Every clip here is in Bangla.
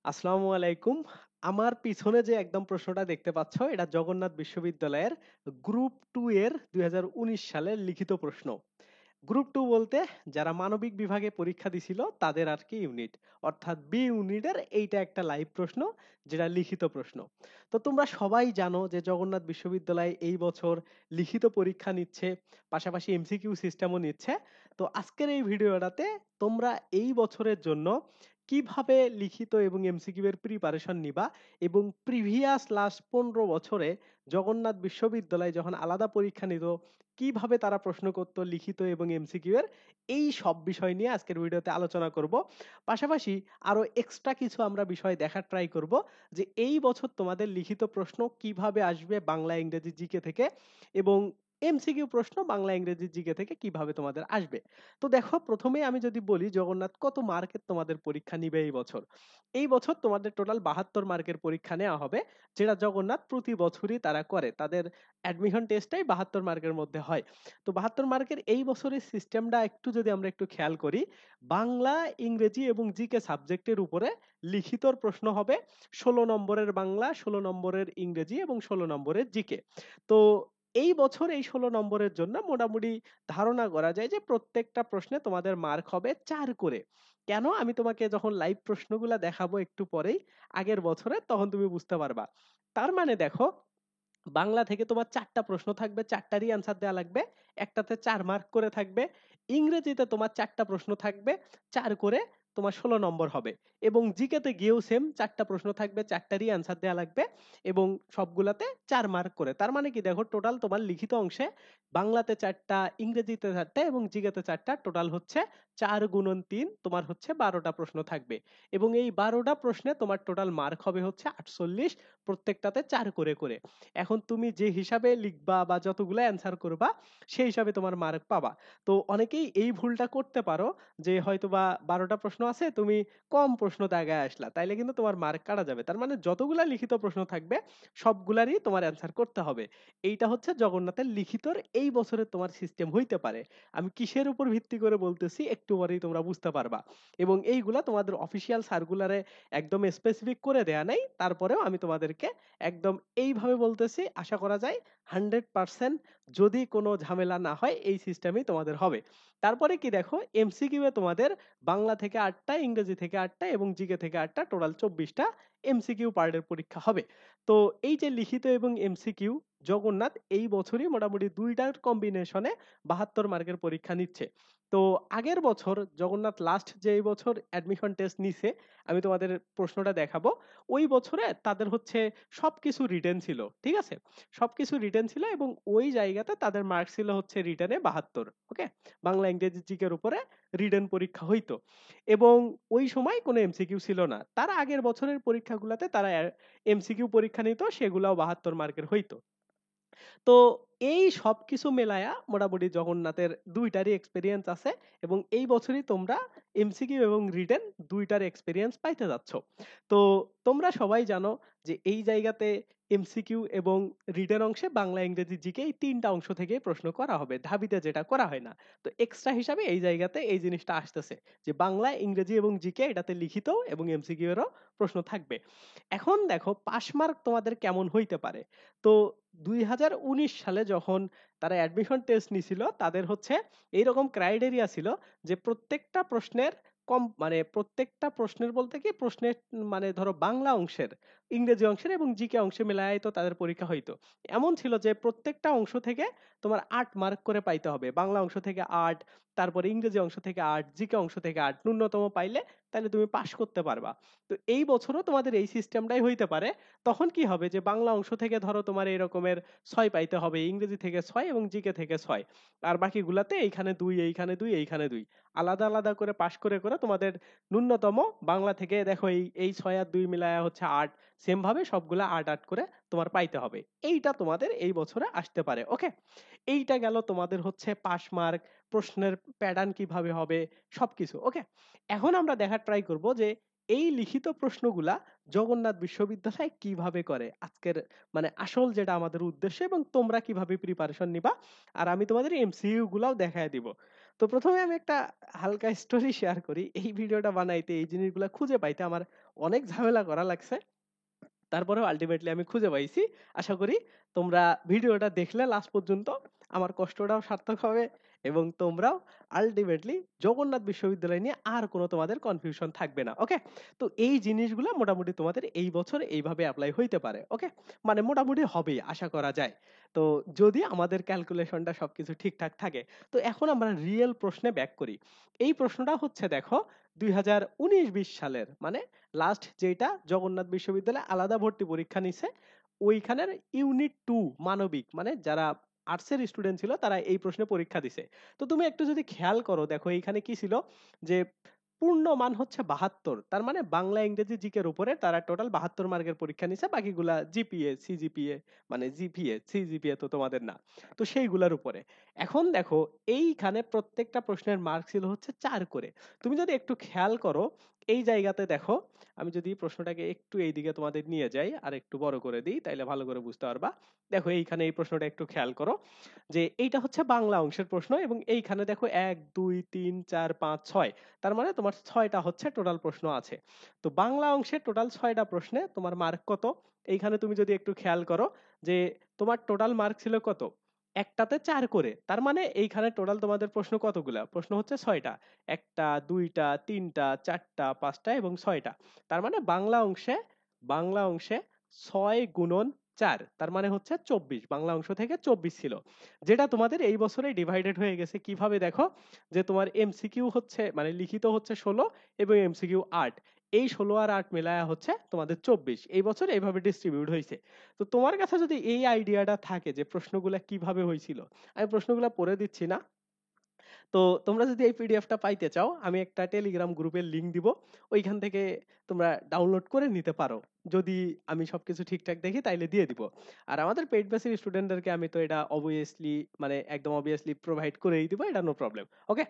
আসসালামু আলাইকুম। আমার পিছনে যে একদম প্রশ্নটা দেখতে পাচ্ছ, এটা জগন্নাথ বিশ্ববিদ্যালয়ের গ্রুপ 2 এর ২০১৯ সালের লিখিত প্রশ্ন। গ্রুপ 2 বলতে যারা মানবিক বিভাগে পরীক্ষা দিছিল তাদের আরকি ইউনিট। অর্থাৎ বি ইউনিটের এইটা একটা লাইভ প্রশ্ন, যেটা লিখিত প্রশ্ন। তো তোমরা সবাই জানো যে জগন্নাথ বিশ্ববিদ্যালয় এই বছর লিখিত পরীক্ষা নিচ্ছে, পাশাপাশি এমসিকিউ সিস্টেমও নিচ্ছে। তো আজকের এই ভিডিওটাতে তোমরা এই বছরের জন্য কিভাবে লিখিত এবং এমসিকিউ এর প্রিপারেশন নিবা এবং প্রিভিয়াস লাস্ট 15 বছরে জগন্নাথ বিশ্ববিদ্যালয় যখন আলাদা পরীক্ষা নিত কিভাবে তারা প্রশ্ন করত লিখিত এবং এমসিকিউ এর, এই সব বিষয় নিয়ে আজকের ভিডিওতে আলোচনা করব। পাশাপাশি আরো এক্সট্রা কিছু আমরা বিষয় দেখার ট্রাই করব যে এই বছর তোমাদের লিখিত প্রশ্ন কিভাবে আসবে বাংলা ইংরেজি জিকে থেকে, এবং এমসিকিউ প্রশ্ন বাংলা ইংরেজি জিকে থেকে কিভাবে তোমাদের আসবে। তো দেখো, প্রথমেই আমি যদি বলি জগন্নাথ কত মার্কের তোমাদের পরীক্ষা নিবে এই বছর। এই বছর তোমাদের টোটাল 72 মার্কের পরীক্ষা নেওয়া হবে, যেটা জগন্নাথ প্রতি বছরই তারা করে। তাদের অ্যাডমিশন টেস্টটাই 72 মার্কের মধ্যে হয়। তো 72 মার্কের এই বছরের সিস্টেমটা একটু যদি আমরা একটু খেয়াল করি, বাংলা, ইংরেজি এবং জিকে সাবজেক্টের উপরে লিখিতর প্রশ্ন হবে। 16 নম্বরের বাংলা, 16 নম্বরের ইংরেজি এবং 16 নম্বরের জিকে। তো এই বছর এই 16 নম্বরের জন্য মোটামুটি ধারণা করা যায় যে প্রত্যেকটা প্রশ্নে তোমাদের মার্ক হবে 4 করে। কেন? আমি তোমাকে যখন লাইভ প্রশ্নগুলা দেখাবো একটু পরেই আগের বছরে, তখন তুমি বুঝতে পারবা। তার মানে দেখো, বাংলা থেকে তোমার 4টা প্রশ্ন থাকবে, 4টারই অ্যান্সার দেওয়া লাগবে। একটাতে 4 মার্ক করে থাকবে। ইংরেজিতে তোমার 4টা প্রশ্ন থাকবে, 4 করে, তোমার 16 নম্বর হবে। এবং জিকেতে গিয়েও সেম 4টা প্রশ্ন থাকবে, 4টারই অ্যান্সার দেওয়া লাগবে এবং সবগুলাতে 4 মার্ক করে। তার মানে কি দেখো, টোটাল তোমার লিখিত অংশে বাংলাতে 4টা, ইংরেজিতে 4টা এবং জিকেতে 4টা, টোটাল হচ্ছে 4 গুণন 3, তোমার হচ্ছে 12টা প্রশ্ন থাকবে। এবং এই 12টা প্রশ্নে তোমার টোটাল মার্ক হবে হচ্ছে 48, প্রত্যেকটাতে 4 করে করে। এখন তুমি যে হিসাবে লিখবা বা যতগুলো অ্যান্সার করবা সেই হিসাবে তোমার মার্ক পাবা। তো অনেকেই এই ভুলটা করতে পারো যে হয়তোবা 12টা প্রশ্ন আছে, তুমি কম প্রশ্ন দাগায় আসলা, তাইলে কিন্তু তোমার মার্ক কাটা যাবে। তার মানে যতগুলা লিখিত প্রশ্ন থাকবে সবগুলারই তোমার অ্যান্সার করতে হবে। এইটা হচ্ছে জগন্নাথের লিখিতর এই বছরের তোমার সিস্টেম হইতে পারে। আমি কিসের উপর ভিত্তি করে বলতেছি একটু পরেই তোমরা বুঝতে পারবা। এবং এইগুলা তোমাদের অফিসিয়াল সার্কুলারে একদম স্পেসিফিক করে দেয়া নাই, তারপরেও আমি তোমাদেরকে একদম এইভাবে বলতেছি। আশা করা যায় 100% যদি কোনো ঝামেলা না হয় এই সিস্টেমেই তোমাদের হবে। তারপরে কি দেখো, এমসিকিউ এ তোমাদের বাংলা থেকে 8টা, ইংরেজি থেকে 8টা এবং জিকে থেকে 8টা, টোটাল 24টা এমসিকিউ পার্টের পরীক্ষা হবে। তো এই যে লিখিত এবং এমসিকিউ, জগন্নাথ এই বছরই মোটামুটি দুইটার কম্বিনেশনে 72 মার্কের পরীক্ষা নিচ্ছে। তো আগের বছর জগন্নাথ লাস্ট যে এই বছর অ্যাডমিশন টেস্ট নিছে, আমি তোমাদের প্রশ্নটা দেখাবো। ওই বছরে তাদের হচ্ছে সবকিছু রিটেন ছিল, ঠিক আছে? সবকিছু রিটেন ছিল এবং ওই জায়গাতে তাদের মার্ক ছিল হচ্ছে রিটেনে 72। ওকে, বাংলা ইংরেজি জিকের উপরে রিটেন পরীক্ষা হইতো এবং ওই সময় কোনো এমসিকিউ ছিল না। তার আগের বছরের পরীক্ষাগুলোতে তারা এমসিকিউ পরীক্ষা নিত, সেগুলাও 72 মার্কের হইতো। তো এই সবকিছু মেলায়া মোটামুটি জগন্নাথের দুইটারই এক্সপেরিয়েন্স আছে এবং এই বছরই তোমরা এমসিকিউ এবং রিটেন দুইটার এক্সপেরিয়েন্স পাইতে যাচ্ছ। তো তোমরা সবাই জানো যে এই জায়গাতে এমসিকিউ এবং রিটেন অংশে বাংলা ইংরেজি জিকে এই 3টা অংশ থেকে প্রশ্ন করা হবে, ঢাবিতে যেটা করা হয় না। তো এক্সট্রা হিসাবে এই জায়গাতে এই জিনিসটা আসতেছে যে বাংলা, ইংরেজি এবং জিকে এটাতে লিখিত এবং এমসিকিউ এরও প্রশ্ন থাকবে। এখন দেখো পাস মার্ক তোমাদের কেমন হইতে পারে। তো 2019 সালে যখন তারা অ্যাডমিশন টেস্ট নিছিল, তাদের হচ্ছে এইরকম ক্রাইটেরিয়া ছিল যে প্রত্যেকটা প্রশ্নের কম, মানে প্রত্যেকটা প্রশ্নের বলতে কি প্রশ্নের, মানে ধরো বাংলা অংশের, ইংরেজি অংশের এবং জিকে অংশে মেলায় তো তাদের পরীক্ষা হইতো। এমন ছিল যে প্রত্যেকটা অংশ থেকে তোমার 8 মার্ক করে পাইতে হবে। বাংলা অংশ থেকে 8, তারপরে ইংরেজি অংশ থেকে 8, জিকে অংশ থেকে 8 ন্যূনতম পাইলে তাহলে তুমি পাস করতে পারবা। তো এই বছরও তোমাদের এই সিস্টেমটাই হইতে পারে। তখন কি হবে যে বাংলা অংশ থেকে ধরো তোমার এরকমের 6 পাইতে হবে, ইংরেজি থেকে 6 এবং জিকে থেকে 6, আর বাকিগুলাতে এইখানে 2, এইখানে 2, এইখানে 2, আলাদা আলাদা করে পাশ করে করে তোমাদের ন্যূনতম বাংলা থেকে দেখো এই 6 আর 2 মিলায়া হচ্ছে 8, সেম ভাবে সবগুলা 8 8 করে তোমার পাইতে হবে। এইটা তোমাদের এই বছরে আসতে পারে। ওকে, এইটা গেল তোমাদের হচ্ছে পাস মার্ক, প্রশ্নের প্যাটার্ন কিভাবে হবে, সবকিছু। ওকে, এখন আমরা দেখার ট্রাই করব যে এই লিখিত প্রশ্নগুলা জগন্নাথ বিশ্ববিদ্যালয় কিভাবে করে। আজকের মানে আসল যেটা আমাদের উদ্দেশ্য, এবং তোমরা কিভাবে প্রিপারেশন নিবা, আর আমি তোমাদের এমসিইউ গুলাও দেখায় দিব। তো প্রথমে আমি একটা হালকা স্টোরি শেয়ার করি। এই ভিডিওটা বানাইতে এই জিনিসগুলা খুঁজে পাইতে আমার অনেক ঝামেলা করা লাগছে। তারপরেও আল্টিমেটলি আমি খুঁজে পাইছি। আশা করি তোমরা ভিডিওটা দেখলে লাস্ট পর্যন্ত আমার কষ্টটাও সার্থক হবে এবং তোমরাও আল্টিমেটলি জগন্নাথ বিশ্ববিদ্যালয় নিয়ে আর কোনো তোমাদের কনফিউশন থাকবে না। ওকে? তো এই জিনিসগুলা মোটামুটি তোমাদের এই বছর এইভাবে এপ্লাই হইতে পারে। ওকে? মানে মোটামুটি হবেই আশা করা যায়। তো যদি আমাদের ক্যালকুলেশনটা সবকিছু ঠিকঠাক থাকে। তো এখন আমরা রিয়েল প্রশ্নে ব্যাক করি। এই প্রশ্নটা হচ্ছে দেখো ২০১৯-২০ সালের মানে লাস্ট যেটা জগন্নাথ বিশ্ববিদ্যালয়ে আলাদা ভর্তি পরীক্ষা নিছে ওইখানের ইউনিট 2 মানবিক মানে যারা আর্টসের স্টুডেন্ট ছিল তারা এই প্রশ্নে পরীক্ষা দিছে। তো তুমি একটু যদি খেয়াল করো দেখো এইখানে কি ছিল যে পূর্ণ মান হচ্ছে 72, তার মানে বাংলা ইংরেজি জিকের উপরে তারা টোটাল 72 মার্কের পরীক্ষা নিছে, বাকিগুলা জিপিএ সিজিপিএ মানে জিপিএ সিজিপিএ তো তোমাদের না, তো সেইগুলার উপরে। এখন দেখো এইখানে প্রত্যেকটা প্রশ্নের মার্ক ছিল হচ্ছে 4 করে। তুমি যদি একটু খেয়াল করো এই জায়গাতে দেখো, আমি যদি প্রশ্নটাকে একটু এইদিকে তোমাদের নিয়ে যাই আর একটু বড় করে দিই তাইলে ভালো করে বুঝতে পারবা। দেখো এইখানে এই প্রশ্নটা একটু খেয়াল করো যে এইটা হচ্ছে বাংলা অংশের প্রশ্ন এবং এইখানে দেখো 1 2 3 4 5 6, তার মানে তোমার 6টা হচ্ছে টোটাল প্রশ্ন আছে। তো বাংলা অংশে টোটাল 6টা প্রশ্নে তোমার মার্ক কত? এইখানে তুমি যদি একটু খেয়াল করো যে তোমার টোটাল মার্ক ছিল কত, একটাতে 4 করে, তার মানে এইখানে টোটাল তোমাদের প্রশ্ন কতগুলা? প্রশ্ন হচ্ছে 6টা, একটা দুইটা তিনটা চারটা পাঁচটা এবং 6টা। তার মানে বাংলা অংশে 6 গুণন 4, তার মানে হচ্ছে 24। বাংলা অংশ থেকে 24 ছিল, যেটা তোমাদের এই বছরে ডিভাইডেড হয়ে গেছে কিভাবে দেখো, যে তোমার এমসিকিউ হচ্ছে মানে লিখিত হচ্ছে 16 এবং এমসিকিউ 8, এই 16 আর 8 মেলায়া হচ্ছে তোমাদের 24 এই বছর এইভাবে ডিস্ট্রিবিউট হয়েছে। তো তোমার কাছে যদি এই আইডিয়াটা থাকে যে প্রশ্নগুলা কিভাবে হয়েছিল, আমি প্রশ্নগুলা পড়ে দিচ্ছি না। তো তোমরা যদি এই পিডিএফটা পাইতে চাও আমি একটা টেলিগ্রাম গ্রুপের লিংক দিব, ওইখান থেকে তোমরা ডাউনলোড করে নিতে পারো। যদি আমি সবকিছু ঠিকঠাক দেখি তাইলে দিয়ে দিব। আর আমাদের পেইড বেসিক স্টুডেন্টদেরকে আমি তো এটা অবভিয়াসলি মানে একদম অবভিয়াসলি প্রোভাইড করেই দিব, এটা নো প্রবলেম। ওকে?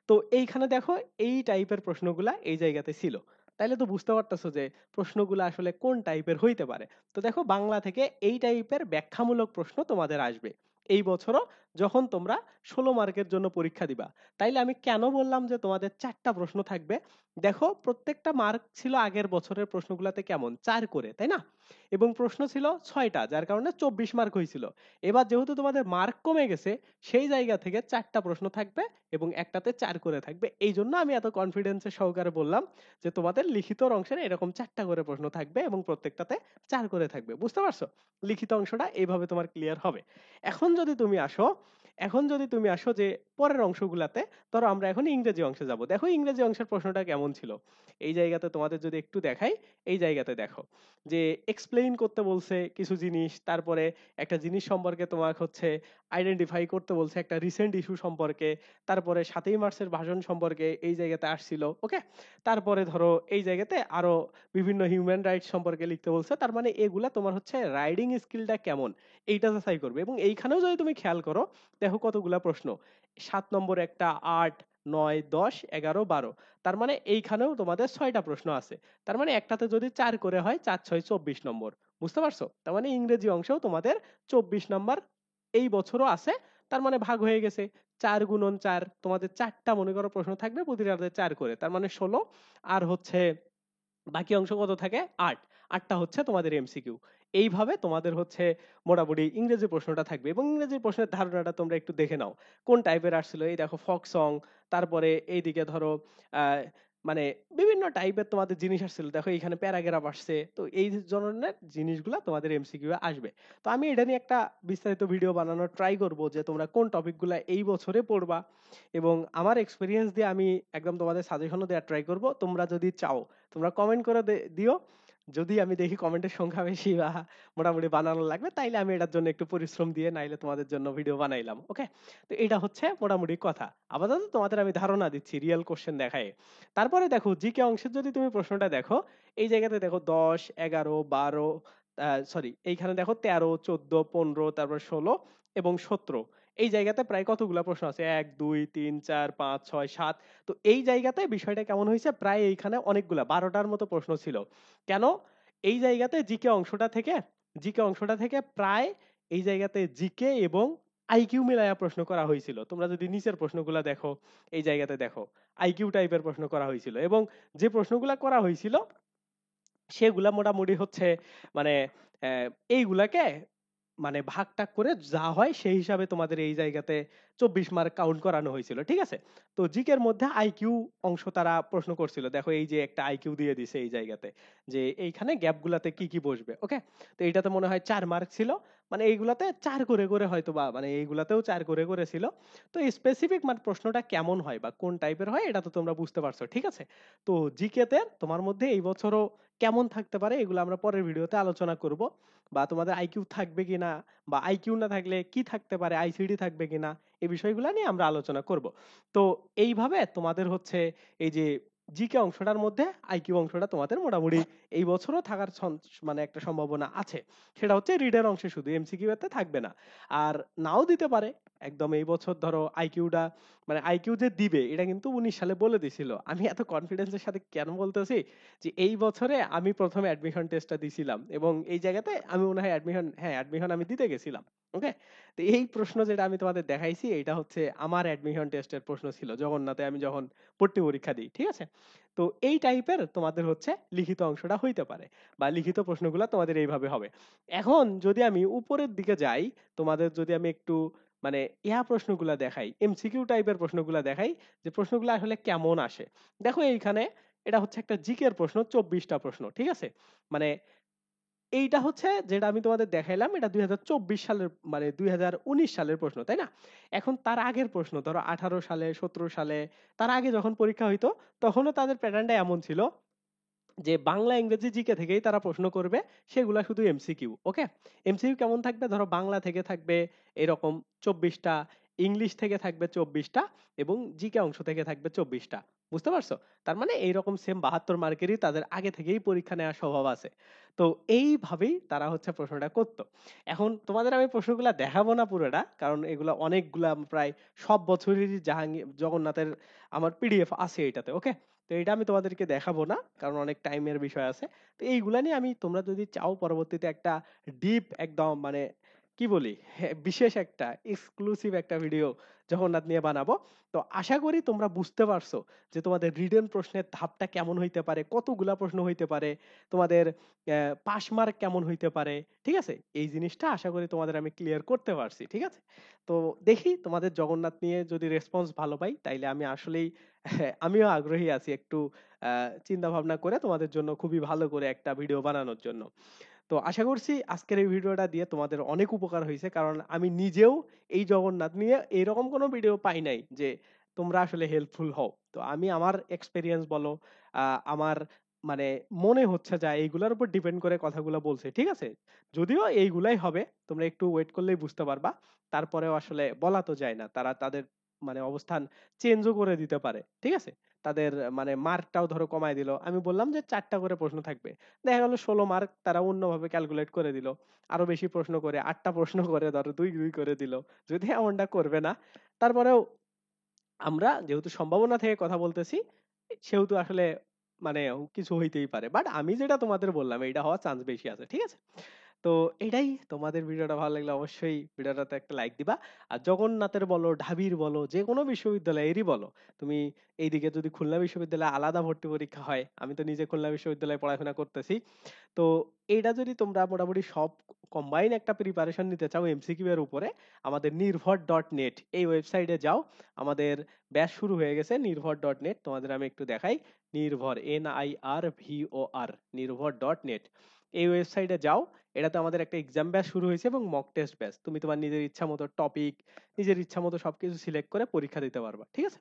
তো এইখানে দেখো এই টাইপের প্রশ্নগুলা এই জায়গাতে ছিল, তাইলে তো বুঝতে পারতেছো যে প্রশ্নগুলো আসলে কোন টাইপের হইতে পারে। তো দেখো বাংলা থেকে এই টাইপের ব্যাখ্যামূলক প্রশ্ন তোমাদের আসবে এই বছরও, যখন তোমরা 16 মার্কের জন্য পরীক্ষা দিবা। তাইলে আমি কেন বললাম যে তোমাদের 4টা প্রশ্ন থাকবে? দেখো প্রত্যেকটা মার্ক ছিল আগের বছরের প্রশ্নগুলোতে কেমন 4 করে, তাই না? এবং প্রশ্ন ছিল 6টা, যার কারণে 24 মার্ক হয়েছিল। এবার যেহেতু তোমাদের মার্ক কমে গেছে সেই জায়গা থেকে 4টা প্রশ্ন থাকবে এবং একটাতে 4 করে থাকবে। এই জন্য আমি এত কনফিডেন্সের সহকারে বললাম যে তোমাদের লিখিত অংশের এরকম 4টা করে প্রশ্ন থাকবে এবং প্রত্যেকটাতে 4 করে থাকবে। বুঝতে পারছো? লিখিত অংশটা এইভাবে তোমার ক্লিয়ার হবে। এখন যদি তুমি আসো যে পরের অংশগুলাতে, ধরো আমরা এখন ইংরেজি অংশে যাব। দেখো ইংরেজি অংশের প্রশ্নটা কেমন ছিল। এই জায়গাতে তোমাদের যদি একটু দেখাই, এই জায়গাতে দেখো যে এক্সপ্লেইন করতে বলছে কিছু জিনিস, তারপরে একটা জিনিস সম্পর্কে তোমাকে হচ্ছে আইডেন্টিফাই করতে বলছে একটা রিসেন্ট ইস্যু সম্পর্কে, তারপরে 7ই মার্চের ভাষণ সম্পর্কে এই জায়গাতে আসছিল। ওকে? তারপরে ধরো এই জায়গাতে আরো বিভিন্ন হিউম্যান রাইটস সম্পর্কে লিখতে বলছে, তার মানে এগুলা তোমার হচ্ছে রাইডিং স্কিলটা কেমন এইটা যাচাই করবে। এবং এইখানেও যদি তুমি খেয়াল করো দেখো কতগুলা প্রশ্ন, 7 নম্বর একটা, 8 9 10 11 12, তার মানে এইখানেও তোমাদের 6টা প্রশ্ন আছে। তার মানে একটাতে যদি 4 করে হয় 4 6 24 নম্বর। বুঝতে পারছো? তার মানে ইংরেজি অংশেও তোমাদের 24 নাম্বার এই বছরও আছে। তার মানে ভাগ হয়ে গেছে 4 গুণন 4, তোমাদের 4টা মনে করো প্রশ্ন থাকবে প্রতিটাতে 4 করে, তার মানে 16। আর হচ্ছে বাকি অংশ কত থাকে 8, 8টা হচ্ছে তোমাদের এমসিকিউ। এইভাবে তোমাদের হচ্ছে মোটামুটি ইংরেজি প্রশ্নটা থাকবে। এবং ইংরেজি প্রশ্নের ধারণাটা তোমরা একটু দেখে নাও কোন টাইপের আসছিল। এই দেখো ফক সং, তারপরে এইদিকে ধরো আহ মানে বিভিন্ন টাইপের তোমাদের জিনিস আসছিল। দেখো এখানে প্যারাগ্রাফ আসছে, তো এই ধরনের জিনিসগুলো তোমাদের এমসিকিউ আসবে। তো আমি এটা নিয়ে একটা বিস্তারিত ভিডিও বানানোর ট্রাই করব যে তোমরা কোন টপিকগুলো এই বছরে পড়বা, এবং আমার এক্সপিরিয়েন্স দিয়ে আমি একদম তোমাদের সাজেশনও দেওয়ার ট্রাই করব। তোমরা যদি চাও তোমরা কমেন্ট করে দিও, যদি আমি দেখি কমেন্টের সংখ্যা বেশি বা মোটামুটি বানানো লাগবে তাইলে আমি এটার জন্য একটু পরিশ্রম দিয়ে নাইলে তোমাদের জন্য ভিডিও বানাইলাম। ওকে? তো এটা হচ্ছে মোটামুটি কথা। আপাতত তোমাদের আমি ধারণা দিচ্ছি রিয়েল কোশ্চেন দেখায়। তারপরে দেখো জিকে অংশের যদি তুমি প্রশ্নটা দেখো, এই জায়গাতে দেখো 10 11 12, সরি এইখানে দেখো 13 14 15 তারপর 16 এবং 17, এই জায়গাতে প্রায় কতগুলা প্রশ্ন আছে 1 2 3 4 5 6 7। তো এই জায়গাতে বিষয়টা কেমন হয়েছে, প্রায় এইখানে অনেকগুলা 12টার মতো প্রশ্ন ছিল। কেন? এই জায়গাতে জিকে অংশটা থেকে প্রায় এই জায়গাতে জিকে এবং আইকিউ মিলায়া প্রশ্ন করা হয়েছিল। তোমরা যদি নিচের প্রশ্নগুলা দেখো, এই জায়গাতে দেখো আইকিউ টাইপের প্রশ্ন করা হয়েছিল, এবং যে প্রশ্নগুলা করা হয়েছিল সেগুলা মোটামুটি হচ্ছে মানে এইগুলাকে মানে ভাগ টাগ করে যা হয় সেই হিসাবে তোমাদের এই জায়গাতে 24 মার্ক কাউন্ট করানো হয়েছিল, ঠিক আছে? তো জিকের মধ্যে আইকিউ অংশ তারা প্রশ্ন করছিল, দেখো এই যে একটা আইকিউ দিয়ে দিছে এই জায়গাতে, যে এইখানে গ্যাপ গুলাতে কি কি বসবে। ওকে, তো এইটাতে মনে হয় 4 মার্ক ছিল, মানে এইগুলাতে 4 করে করে হয়তো, বা মানে এইগুলাতেও 4 করে করে ছিল। তো স্পেসিফিক মানে প্রশ্নটা কেমন হয় বা কোন টাইপের হয় এটা তো তোমরা বুঝতে পারছো, ঠিক আছে? তো জিকেতে তোমার মধ্যে এই বছরও কেমন থাকতে পারে এগুলো আমরা পরের ভিডিওতে আলোচনা করব, বা তোমাদের আইকিউ থাকবে কিনা, বা আইকিউ না থাকলে কি থাকতে পারে, আইসিডি থাকবে কিনা, এই বিষয়গুলো নিয়ে আমরা আলোচনা করব। তো এইভাবে তোমাদের হচ্ছে এই যে জিকে অংশটার মধ্যে আইকিউ অংশটা তোমাদের মোটামুটি এই বছরও থাকার মানে একটা সম্ভাবনা আছে। সেটা হচ্ছে রিডের অংশে শুধু, এমসিকিউ এতে থাকবে না। আর নাও দিতে পারে একদম এই বছর, ধরো আইকিউটা মানে আইকিউ যে দিবে এটা কিন্তু 19 সালে বলে দিছিল। আমি এত কনফিডেন্সের সাথে কেন বলতেছি, যে এই বছরে আমি প্রথমে অ্যাডমিশন টেস্টটা দিছিলাম, এবং এই জায়গাতে আমি মনে হয় অ্যাডমিশন আমি দিতে গেছিলাম। ওকে, তো এই প্রশ্ন যেটা আমি তোমাদের দেখাইছি এটা হচ্ছে আমার অ্যাডমিশন টেস্টের প্রশ্ন ছিল জগন্নাথে আমি যখন ভর্তি পরীক্ষা দিই, ঠিক আছে? তো এই টাইপের তোমাদের হচ্ছে লিখিত অংশটা হইতে পারে, বা লিখিত প্রশ্নগুলো তোমাদের এইভাবে হবে। এখন যদি আমি উপরের দিকে যাই, তোমাদের যদি আমি একটু মানে প্রশ্নগুলা দেখাই, এমসিকিউ টাইপের প্রশ্নগুলা দেখাই, যে প্রশ্নগুলো আসলে কেমন আসে। দেখো এইখানে এটা হচ্ছে একটা জিকের প্রশ্ন, 24টা প্রশ্ন, ঠিক আছে? মানে এইটা হচ্ছে যেটা আমি তোমাদের দেখাইলাম, এটা 2024 সালের মানে 2019 সালের প্রশ্ন, তাই না? এখন তার আগের প্রশ্ন ধরো 18 সালে, 17 সালে, তার আগে যখন পরীক্ষা হইতো তখনও তাদের প্যাটার্নটা এমন ছিল যে বাংলা ইংরেজি জিকে থেকেই তারা প্রশ্ন করবে, সেগুলা শুধু এমসিকিউ। ওকে, এমসিকিউ কেমন থাকবে, ধরো বাংলা থেকে থাকবে এরকম 24টা, ইংলিশ থেকে থাকবে 24টা, এবং জিকে অংশ থেকে থাকবে 24টা। বুঝতে পারছো? তার মানে এইরকম সেম 72 মার্কেরই তাদের আগে থেকেই পরীক্ষা নেওয়ার স্বভাব আছে। তো এইভাবেই তারা হচ্ছে প্রশ্নটা করতো। এখন তোমাদের আমি প্রশ্নগুলা দেখাবো না পুরোটা, কারণ এগুলা অনেকগুলা, প্রায় সব বছরেরই জাহাঙ্গীর জগন্নাথের আমার পিডিএফ আছে এটাতে। ওকে, তো এটা আমি তোমাদেরকে দেখাবো না, কারণ অনেক টাইমের বিষয় আছে। তো এইগুলা নিয়ে আমি, তোমরা যদি চাও পরবর্তীতে একটা ডিপ একদম মানে কি বলি, বিশেষ একটা এক্সক্লুসিভ একটা ভিডিও জগন্নাথ নিয়ে বানাবো। তো আশা করি তোমরা বুঝতে পারছো যে তোমাদের রিটেন প্রশ্নের ধাপটা কেমন হইতে পারে, কতগুলা প্রশ্ন হইতে পারে, তোমাদের পাস মার্ক কেমন হইতে পারে, ঠিক আছে? এই জিনিসটা আশা করি তোমাদের আমি ক্লিয়ার করতে পারছি, ঠিক আছে? তো দেখি তোমাদের জগন্নাথ নিয়ে যদি রেসপন্স ভালো পাই, তাইলে আমি আসলেই আমিও আগ্রহী আছি একটু চিন্তা ভাবনা করে তোমাদের জন্য খুবই ভালো করে একটা ভিডিও বানানোর জন্য। তো আশা করছি আজকের এই ভিডিওটা দিয়ে তোমাদের অনেক উপকার হয়েছে, কারণ আমি নিজেও এই জগন্নাথ নিয়ে এরকম কোনো ভিডিও পাই নাই যে তোমরা আসলে হেল্পফুল হও। তো আমি আমার এক্সপেরিয়েন্স বলো, আমার মানে মনে হচ্ছে যা এইগুলোর উপর ডিপেন্ড করে কথাগুলো বলছে, ঠিক আছে? যদিও এইগুলাই হবে, তোমরা একটু ওয়েট করলেই বুঝতে পারবা। তারপরেও আসলে বলা তো যায় না, তারা তাদের মানে অবস্থান চেঞ্জও করে দিতে পারে, ঠিক আছে? তাদের মানে মার্কটাও ধরো কমায় দিল, আমি বললাম যে 4টা করে প্রশ্ন থাকবে, দেখা গেল 16 মার্ক তারা অন্যভাবে ক্যালকুলেট করে দিল, আরো বেশি প্রশ্ন করে 8টা প্রশ্ন করে ধরো 2 2 করে দিল। যদি এমনটা করবে না, তারপরেও আমরা যেহেতু সম্ভাবনা থেকে কথা বলতেছি, সেহেতু আসলে মানে কিছু হইতেই পারে, বাট আমি যেটা তোমাদের বললাম এটা হওয়ার চান্স বেশি আছে, ঠিক আছে? তো এটাই, তোমাদের ভিডিওটা ভালো লাগলে অবশ্যই ভিডিওটাতে একটা লাইক দিবা। আর জগন্নাথের বলো, ঢাবির বলো, যে কোনো বিশ্ববিদ্যালয়েরই বলো, তুমি এইদিকে যদি খুলনা বিশ্ববিদ্যালয়ে আলাদা ভর্তি পরীক্ষা হয়, আমি তো নিজে খুলনা বিশ্ববিদ্যালয়ে পড়াশোনা করতেছি, তো এইটা যদি তোমরা মোটামুটি সব কম্বাইন একটা প্রিপারেশন নিতে চাও এমসিকিউ এর উপরে, আমাদের নির্ভর.নেট এই ওয়েবসাইটে যাও। আমাদের ব্যাচ শুরু হয়ে গেছে নির্ভর.নেট, তোমাদের আমি একটু দেখাই। নির্ভর, NIRVOR, নির্ভর.নেট এই ওয়েবসাইটে যাও। এটাতে আমাদের একটা এক্সাম ব্যাচ শুরু হয়েছে এবং মক টেস্ট ব্যাচ, তুমি তোমার নিজের ইচ্ছা মতো টপিক, নিজের ইচ্ছা মতো সবকিছু সিলেক্ট করে পরীক্ষা দিতে পারবা, ঠিক আছে?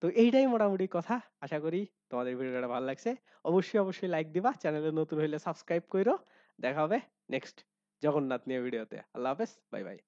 তো এইটাই মোটামুটি কথা। আশা করি তোমাদের ভিডিওটা ভালো লাগছে। অবশ্যই অবশ্যই লাইক দিবা, চ্যানেলে নতুন হইলে সাবস্ক্রাইব কইরো। দেখা হবে নেক্সট জগন্নাথ নিয়ে ভিডিওতে। আল্লাহ হাফেজ, বাই বাই।